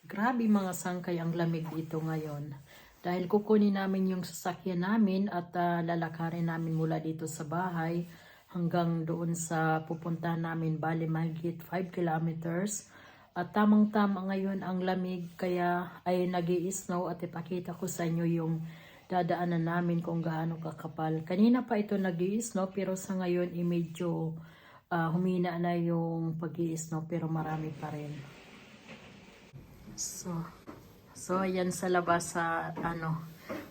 Grabe mga sangkay ang lamig dito ngayon. Dahil kukunin namin yung sasakyan namin at lalakarin namin mula dito sa bahay hanggang doon sa pupuntahan namin, bali mahigit 5 kilometers. At tamang-tama ngayon ang lamig kaya ay nag-i-snow at ipakita ko sa inyo yung dadaanan namin kung gaano kakapal. Kanina pa ito nag-i-snow pero sa ngayon medyo humina na yung pag-i-snow pero marami pa rin. So ayan sa labas sa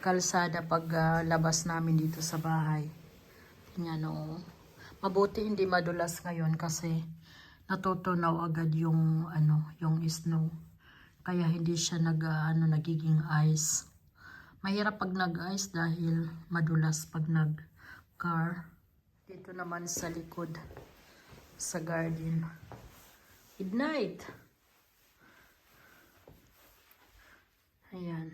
kalsada pag labas namin dito sa bahay. Tingnan o. Mabuti hindi madulas ngayon kasi natutunaw agad yung yung snow. Kaya hindi siya nagiging ice. Mahirap pag nag-ice dahil madulas pag nag-car. Dito naman sa likod sa garden. Good night. Ayan.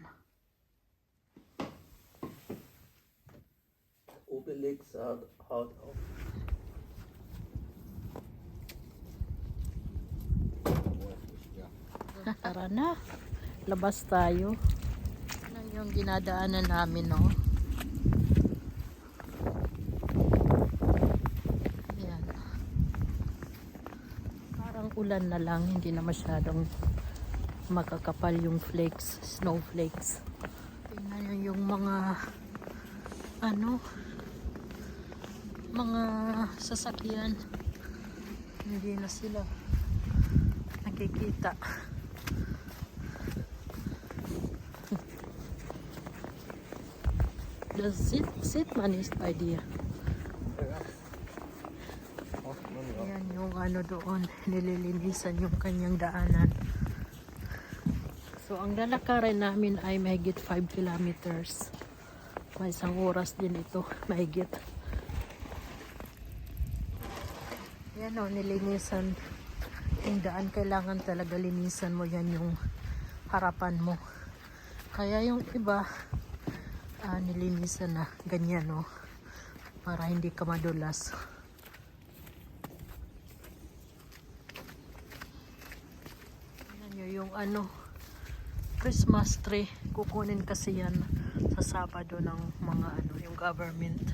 Open legs out of. Tara na. Labas tayo. Yan yung dinadaanan namin, no? Ayan. Parang ulan na lang. Hindi na masyadong makakapal yung flakes, snowflakes. Tingnan nyo yung mga mga sasakyan. Hindi na sila nakikita. The Zitman is idea. Ayan yung doon, nililinisan yung kanyang daanan. So, ang lalakarin namin ay mahigit 5 kilometers. May isang oras din ito, mahigit. Yan o, nilinisan. Yung daan, kailangan talaga linisan mo yan yung harapan mo. Kaya yung iba, nilinisan na ganyan o. Para hindi ka madulas. Yan nyo yung Christmas tree. Kukunin kasi yan sa Sabado ng mga yung government.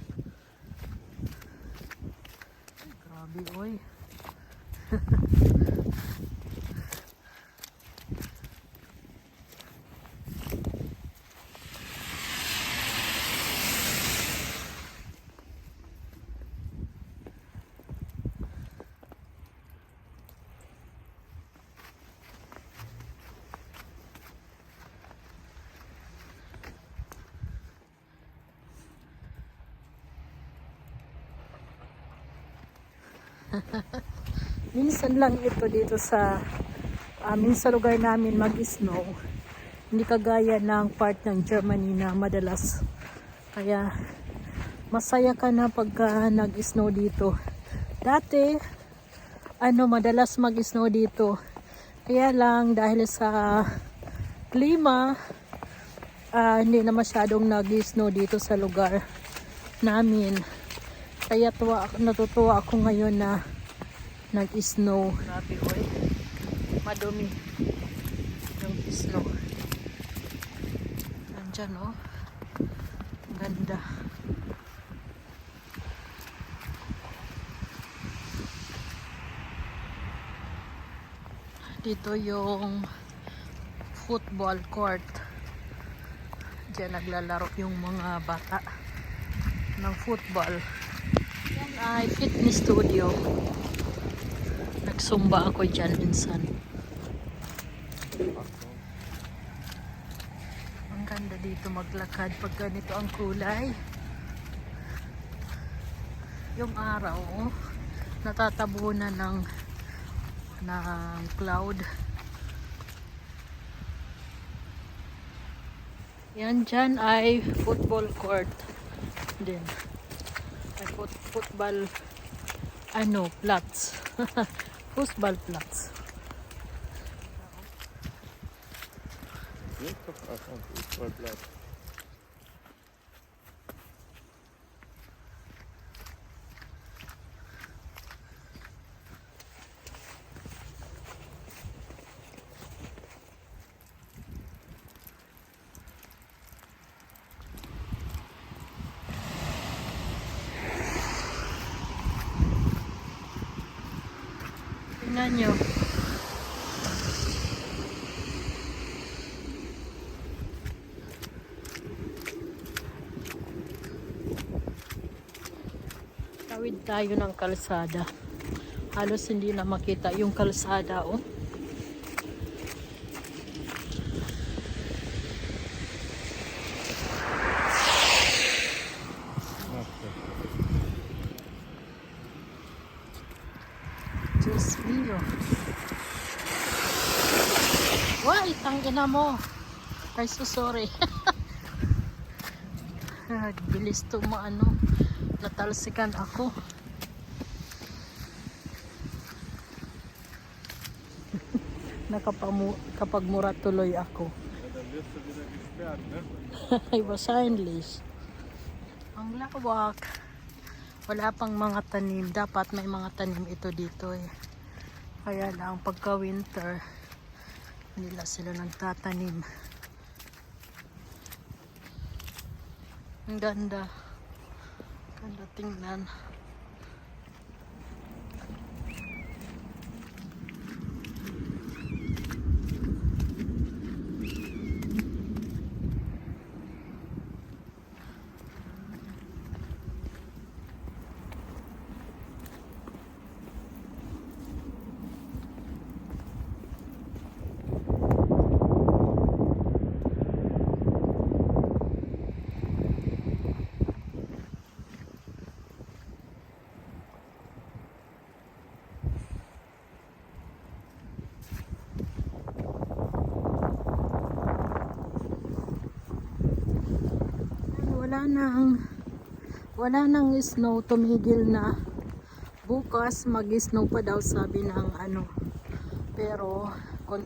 Ay, grabe oy. Minsan lang ito dito sa sa lugar namin mag-snow. Hindi kagaya ng part ng Germany na madalas. Kaya masaya ka na pagka nag-snow dito. Dati madalas mag-snow dito. Kaya lang dahil sa klima hindi na masyadong nag-snow dito sa lugar namin. Kaya natutuwa ako ngayon na nag-snow. Grabe oy. Madumi yung snow. Nandyan oh. Ganda. Dito yung football court. Diyan naglalaro yung mga bata ng football. Yan ay fitness studio. Nagsumba ako dyan minsan. Ang ganda dito maglakad pag ganito ang kulay. Yung araw natatabunan ng cloud. Yan dyan ay football court din. Ay football plats. Football plats. Football plats. nyo. Tawid tayo ng kalsada. Halos hindi na makita yung kalsada, oh. Diyos mio. Why, tangina mo. Ay, so sorry. Bilis to natalsikan ako. Nakapagmura tuloy ako. I was English. Ang lawak. Wala pang mga tanim. Dapat may mga tanim ito dito eh. Kaya lang pagka winter, nila sila nagtatanim. Ang ganda. Ganda tingnan. Wala nang snow, tumigil na. Bukas mag-snow pa daw sabi ng pero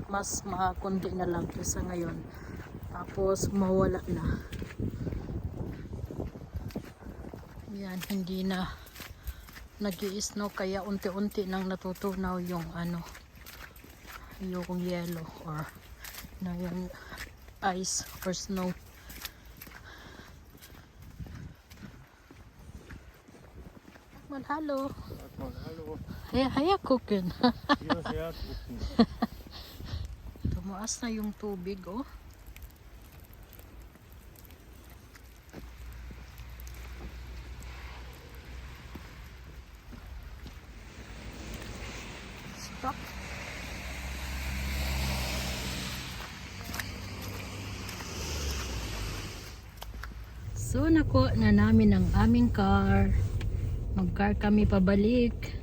mas konti na lang sa ngayon, tapos mawala na yan. Hindi na nag-i-snow, kaya unti-unti nang natutunaw yung yung yellow or yung ice or snow. Hallo. Hallo. Haya cooking. Hier ist her gucken. Tumaas na yung tubig, oh. Stop. So, nakuha na namin ang aming car. Mag-car kami pabalik.